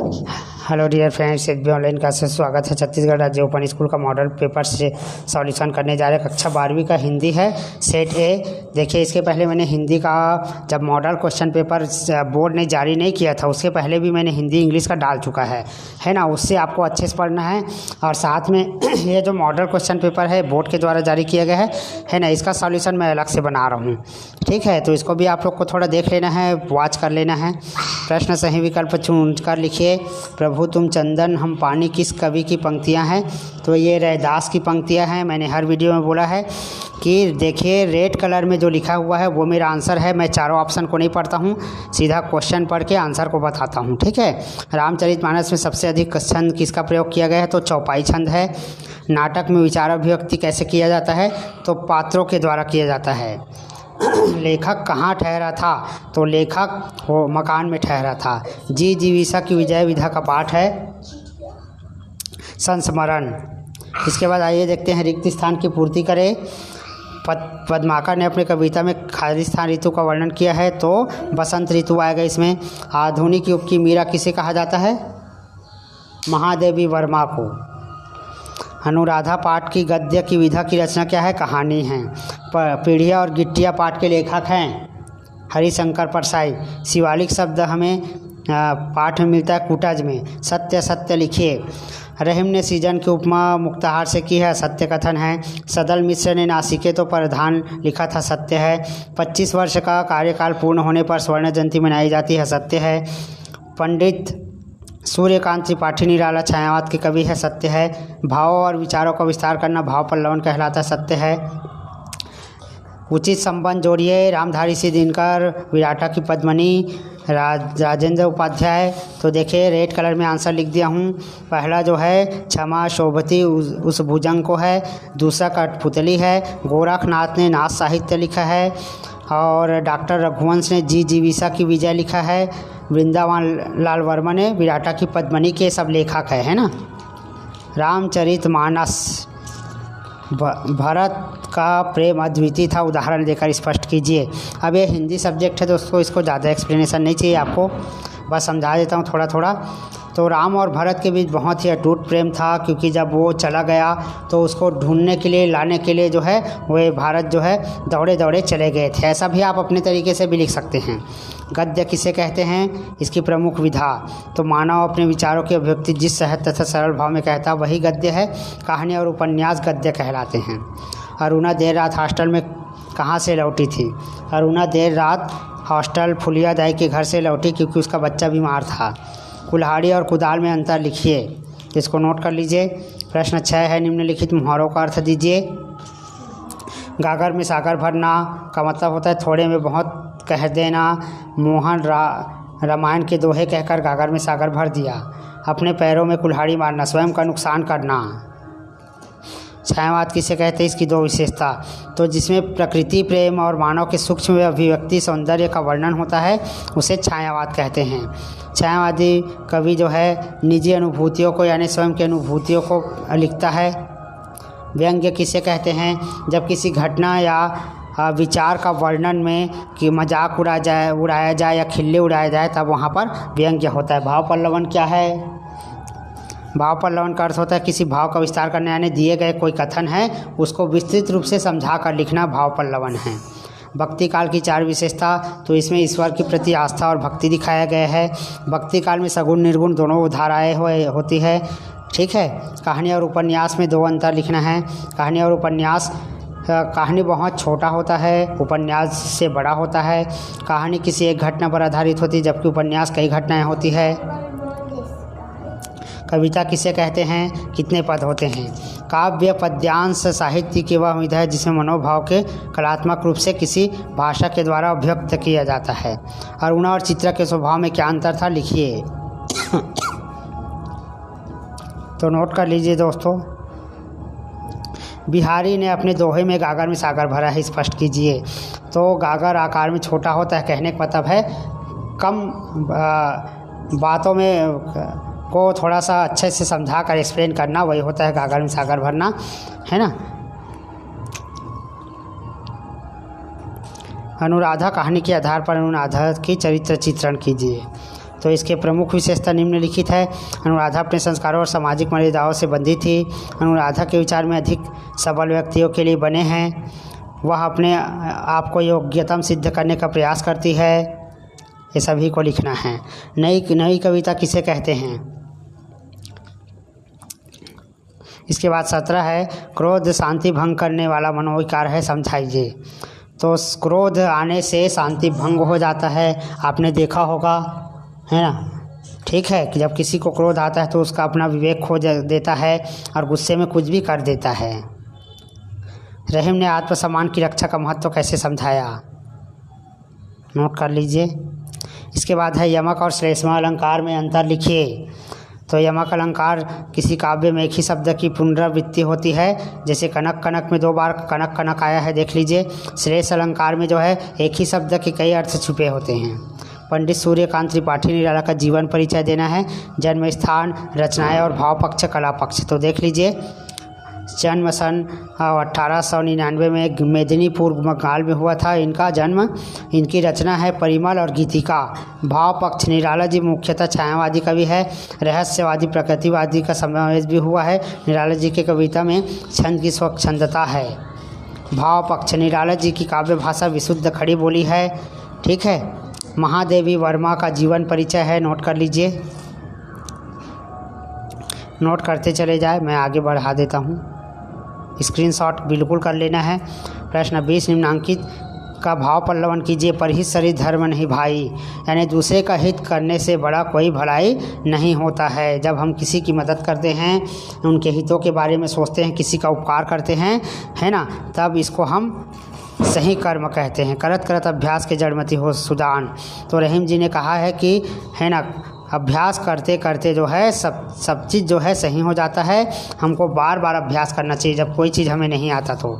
Hello dear friends, H B online class से स्वागत है। छत्तीसगढ़ राज्य ओपन स्कूल का मॉडल पेपर से सॉल्यूशन करने जा रहे हैं। कक्षा 12वीं का हिंदी है, सेट ए। देखिए, इसके पहले मैंने हिंदी का जब मॉडल क्वेश्चन पेपर बोर्ड ने जारी नहीं किया था, उसके पहले भी मैंने हिंदी इंग्लिश का डाल चुका है ना। उससे आपको अच्छे से पढ़ना है। और साथ में ये जो मॉडल क्वेश्चन पेपर है बोर्ड के द्वारा जारी किया गया है ना, इसका सॉल्यूशन मैं अलग से बना रहा हूँ। ठीक है, तो इसको भी आप लोग को थोड़ा देख लेना है, वॉच कर लेना है। प्रश्न सही विकल्प चुनकर लिखिए। प्रभु तुम चंदन हम पानी किस कवि की पंक्तियां हैं? तो ये रैदास की पंक्तियां हैं। मैंने हर वीडियो में बोला है कि देखिए, रेड कलर में जो लिखा हुआ है वो मेरा आंसर है। मैं चारों ऑप्शन को नहीं पढ़ता हूँ, सीधा क्वेश्चन पढ़ के आंसर को बताता हूँ। ठीक है। रामचरितमानस में सबसे अधिक छंद किसका प्रयोग किया गया है? तो चौपाई छंद है। नाटक में विचार अभिव्यक्ति कैसे किया जाता है? तो पात्रों के द्वारा किया जाता है। लेखक कहाँ ठहरा था? तो लेखक वो मकान में ठहरा था। जी जीविका की विजय विधा का पाठ है संस्मरण। इसके बाद आइए देखते हैं, रिक्त स्थान की पूर्ति करें। पद्माकर ने अपनी कविता में खालिस्तान ऋतु का वर्णन किया है, तो बसंत ऋतु आएगा इसमें। आधुनिक युग की मीरा किसे कहा जाता है? महादेवी वर्मा को। अनुराधा पाठ की गद्य की विधा की रचना क्या है? कहानी है। पीढ़िया और गिट्टिया पाठ के लेखक हैं हरिशंकर परसाई। शिवालिक शब्द हमें पाठ में मिलता है कूटज में। सत्य सत्य लिखिए। रहीम ने सीजन की उपमा मुक्ताहार से की है, सत्य कथन है। सदल मिश्र ने नासिकेतो परिधान लिखा था, सत्य है। 25 वर्ष का कार्यकाल पूर्ण होने पर स्वर्ण जयंती मनाई जाती है, सत्य है। पंडित सूर्यकांत त्रिपाठी निराला छायावाद के कवि है, सत्य है। भावों और विचारों का विस्तार करना भाव पल्लवन कहलाता है, सत्य है। उचित संबंध जोड़िए। रामधारी सिंह दिनकर, विराटा की पद्मनी, राजेंद्र उपाध्याय। तो देखिए, रेड कलर में आंसर लिख दिया हूँ। पहला जो है क्षमा शोभती उस भुजंग को है। दूसरा कठपुतली है। गोरखनाथ ने नाथ साहित्य लिखा है। और डॉक्टर रघुवंश ने जी जीविका की विजय लिखा है। वृंदावन लाल वर्मा ने विराटा की पद्मनी के सब लेखक है ना। रामचरितमानस भरत का प्रेम अद्वितीय था, उदाहरण देकर स्पष्ट कीजिए। अब ये हिंदी सब्जेक्ट है दोस्तों, इसको ज़्यादा एक्सप्लेनेशन नहीं चाहिए आपको, बस समझा देता हूँ थोड़ा थोड़ा। तो राम और भरत के बीच बहुत ही अटूट प्रेम था, क्योंकि जब वो चला गया तो उसको ढूंढने के लिए, लाने के लिए जो है वो भारत जो है दौड़े दौड़े चले गए थे। ऐसा भी आप अपने तरीके से भी लिख सकते हैं। गद्य किसे कहते हैं? इसकी प्रमुख विधा। तो मानव अपने विचारों की अभिव्यक्ति जिस सहज तथा सरल भाव में कहता है वही गद्य है। कहानी और उपन्यास गद्य कहलाते हैं। अरुणा देर रात हॉस्टल में कहाँ से लौटी थी? अरुणा देर रात हॉस्टल फुलिया दाई के घर से लौटी, क्योंकि उसका बच्चा बीमार था। कुल्हाड़ी और कुदाल में अंतर लिखिए, इसको नोट कर लीजिए। प्रश्न 6 है, निम्नलिखित मुहावरों का अर्थ दीजिए। गागर में सागर भरना का मतलब होता है थोड़े में बहुत कह देना। मोहन रामायण के दोहे कहकर गागर में सागर भर दिया। अपने पैरों में कुल्हाड़ी मारना, स्वयं का नुकसान करना। छायावाद किसे कहते हैं? इसकी दो विशेषता। तो जिसमें प्रकृति प्रेम और मानव के सूक्ष्म अभिव्यक्ति सौंदर्य का वर्णन होता है उसे छायावाद कहते हैं। छायावादी कवि जो है निजी अनुभूतियों को यानी स्वयं की अनुभूतियों को लिखता है। व्यंग्य किसे कहते हैं? जब किसी घटना या विचार का वर्णन में कि मजाक उड़ाया जाए या खिल्ली उड़ाया जाए, तब वहाँ पर व्यंग्य होता है। भाव पल्लवन क्या है? भाव पल्लवन का अर्थ होता है किसी भाव का विस्तार करने, यानी दिए गए कोई कथन है उसको विस्तृत रूप से समझा कर लिखना भाव पल्लवन है। भक्ति काल की 4 विशेषता। तो इसमें ईश्वर के प्रति आस्था और भक्ति दिखाया गया है। भक्ति काल में सगुण निर्गुण दोनों धाराएँ होती है। ठीक है। कहानी और उपन्यास में 2 अंतर लिखना है। कहानी और उपन्यास, कहानी बहुत छोटा होता है, उपन्यास से बड़ा होता है। कहानी किसी एक घटना पर आधारित होती है, जबकि उपन्यास कई घटनाएँ होती है। कविता किसे कहते हैं? कितने पद होते हैं? काव्य पद्यांश साहित्य की वह विधा है जिसमें मनोभाव के कलात्मक रूप से किसी भाषा के द्वारा अभिव्यक्त किया जाता है। अरुणा और चित्रा के स्वभाव में क्या अंतर था? लिखिए। तो नोट कर लीजिए दोस्तों। बिहारी ने अपने दोहे में गागर में सागर भरा है, स्पष्ट कीजिए। तो गागर आकार में छोटा होता है, कहने का मतलब है कम बातों में को थोड़ा सा अच्छे से समझा कर एक्सप्लेन करना, वही होता है गागर में सागर भरना, है ना। अनुराधा कहानी के आधार पर अनुराधा की चरित्र चित्रण कीजिए। तो इसके प्रमुख विशेषता निम्नलिखित है। अनुराधा अपने संस्कारों और सामाजिक मर्यादाओं से बंधी थी। अनुराधा के विचार में अधिक सबल व्यक्तियों के लिए बने हैं। वह अपने आप को योग्यतम सिद्ध करने का प्रयास करती है। ये सभी को लिखना है। नई कविता किसे कहते हैं? इसके बाद 17 है, क्रोध शांति भंग करने वाला मनोविकार है, समझाइए। तो क्रोध आने से शांति भंग हो जाता है, आपने देखा होगा, है ना। ठीक है कि जब किसी को क्रोध आता है तो उसका अपना विवेक खो देता है और गुस्से में कुछ भी कर देता है। रहीम ने आत्मसम्मान की रक्षा का महत्व कैसे समझाया? नोट कर लीजिए। इसके बाद है, यमक और श्लेष्मा अलंकार में अंतर लिखिए। तो यमक अलंकार किसी काव्य में एक ही शब्द की पुनरावृत्ति होती है, जैसे कनक कनक में 2 बार कनक कनक आया है, देख लीजिए। श्लेष अलंकार में जो है एक ही शब्द के कई अर्थ छुपे होते हैं। पंडित सूर्यकांत त्रिपाठी निराला का जीवन परिचय देना है, जन्म स्थान, रचनाएं और भाव पक्ष, कला पक्ष। तो देख लीजिए, जन्म सन 1899 में मेदिनीपुर बंगाल में हुआ था इनका जन्म। इनकी रचना है परिमल और गीतिका। भाव पक्ष, निराला जी मुख्यतः छायावादी कवि है। रहस्यवादी प्रकृतिवादी का समावेश भी हुआ है। निराला जी की कविता में छंद की स्वच्छंदता है। भाव पक्ष, निराला जी की काव्य भाषा विशुद्ध खड़ी बोली है। ठीक है। महादेवी वर्मा का जीवन परिचय है, नोट कर लीजिए। नोट करते चले जाए, मैं आगे बढ़ा देता हूँ। स्क्रीनशॉट बिल्कुल कर लेना है। प्रश्न 20, निम्नांकित का भाव पल्लवन कीजिए। परहित शरीर धर्म नहीं भाई, यानी दूसरे का हित करने से बड़ा कोई भलाई नहीं होता है। जब हम किसी की मदद करते हैं, उनके हितों के बारे में सोचते हैं, किसी का उपकार करते हैं, है ना, तब इसको हम सही कर्म कहते हैं। करत करत अभ्यास के जड़मती हो सुजान। तो रहीम जी ने कहा है कि, है ना, अभ्यास करते करते जो है सब चीज़ जो है सही हो जाता है। हमको बार बार अभ्यास करना चाहिए जब कोई चीज़ हमें नहीं आता तो।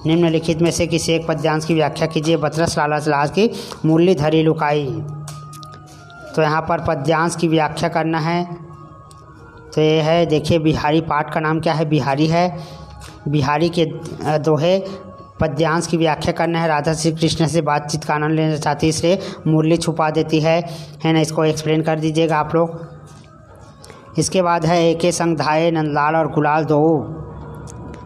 निम्नलिखित में से किसी एक पद्यांश की व्याख्या कीजिए। बतरस लालच लाज की मूली धरी लुकाई। तो यहाँ पर पद्यांश की व्याख्या करना है। तो ये है, देखिए, बिहारी पाठ का नाम क्या है? बिहारी है। बिहारी के दोहे पद्यांश की व्याख्या करना है। राधा श्री कृष्ण से बातचीत का आनंद लेना चाहती है, इसलिए मुरली छुपा देती है ना। इसको एक्सप्लेन कर दीजिएगा आप लोग। इसके बाद है, एके संग धाये नंदलाल और गुलाल दो।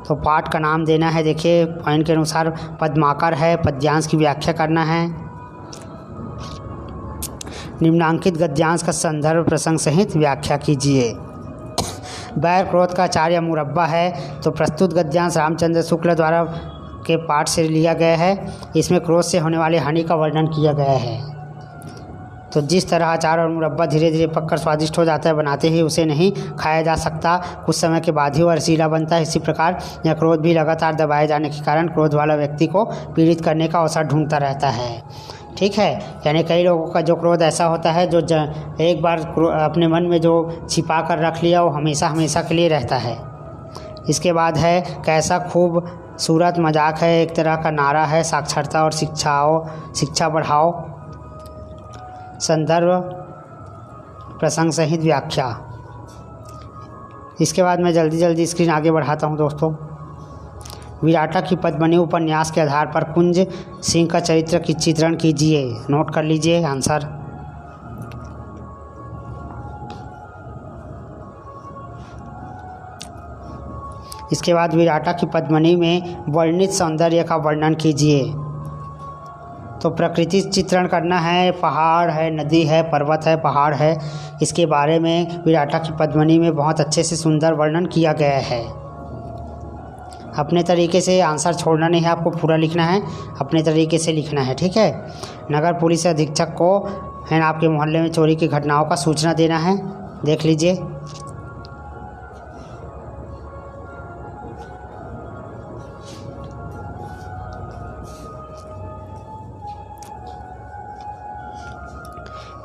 तो पाठ का नाम देना है, देखिए पॉइंट के अनुसार पद्माकर है। पद्यांश की व्याख्या करना है। निम्नांकित गद्यांश का संदर्भ प्रसंग सहित व्याख्या कीजिए। बैर क्रोध का चार या मुरब्बा है। तो प्रस्तुत गद्यांश रामचंद्र शुक्ल द्वारा के पाठ से लिया गया है। इसमें क्रोध से होने वाली हानि का वर्णन किया गया है। तो जिस तरह अचार और मुरब्बा धीरे धीरे पककर स्वादिष्ट हो जाता है, बनाते ही उसे नहीं खाया जा सकता, कुछ समय के बाद ही वह रसीला बनता है, इसी प्रकार यह क्रोध भी लगातार दबाए जाने के कारण क्रोध वाला व्यक्ति को पीड़ित करने का अवसर ढूंढता रहता है। ठीक है। यानी कई लोगों का जो क्रोध ऐसा होता है, जो एक बार अपने मन में जो छिपा कर रख लिया वो हमेशा हमेशा के लिए रहता है। इसके बाद है, कैसा खूब सूरत मजाक है, एक तरह का नारा है। साक्षरता और शिक्षा बढ़ाओ। संदर्भ प्रसंग सहित व्याख्या। इसके बाद मैं जल्दी स्क्रीन आगे बढ़ाता हूं दोस्तों। विराटा की पद्मिनी उपन्यास के आधार पर कुंज सिंह का चरित्र की चित्रण कीजिए। नोट कर लीजिए आंसर। इसके बाद विराटा की पद्मिनी में वर्णित सौंदर्य का वर्णन कीजिए। तो प्रकृति चित्रण करना है। पहाड़ है, नदी है, पर्वत है, पहाड़ है, इसके बारे में विराटा की पद्मिनी में बहुत अच्छे से सुंदर वर्णन किया गया है। अपने तरीके से आंसर छोड़ना नहीं है, आपको पूरा लिखना है, अपने तरीके से लिखना है। ठीक है। नगर पुलिस अधीक्षक को है ना आपके मोहल्ले में चोरी की घटनाओं का सूचना देना है। देख लीजिए।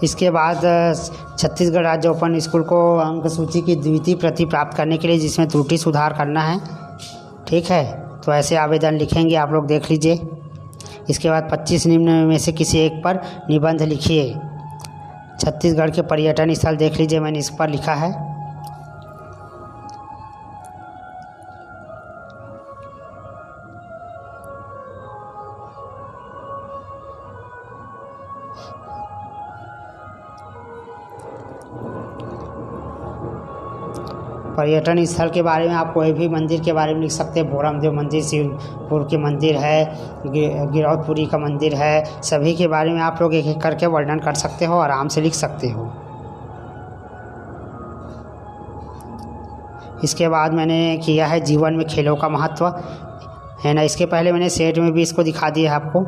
इसके बाद छत्तीसगढ़ राज्य ओपन स्कूल को अंक सूची की द्वितीय प्रति प्राप्त करने के लिए जिसमें त्रुटि सुधार करना है। ठीक है। तो ऐसे आवेदन लिखेंगे आप लोग, देख लीजिए। इसके बाद 25 निम्न में से किसी एक पर निबंध लिखिए। छत्तीसगढ़ के पर्यटन स्थल देख लीजिए, मैंने इस पर लिखा है। पर्यटन स्थल के बारे में आप कोई भी मंदिर के बारे में लिख सकते हैं। भोरमदेव मंदिर, शिवपुर के मंदिर है, गिरौदपुरी का मंदिर है, सभी के बारे में आप लोग एक एक करके वर्णन कर सकते हो, आराम से लिख सकते हो। इसके बाद मैंने किया है जीवन में खेलों का महत्व, है ना। इसके पहले मैंने सेट में भी इसको दिखा दिया है आपको,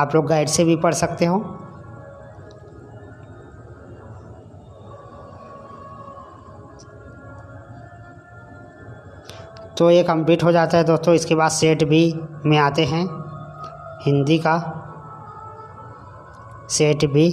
आप लोग गाइड से भी पढ़ सकते हो। तो ये कंप्लीट हो जाता है दोस्तों। इसके बाद सेट बी में आते हैं, हिंदी का सेट बी।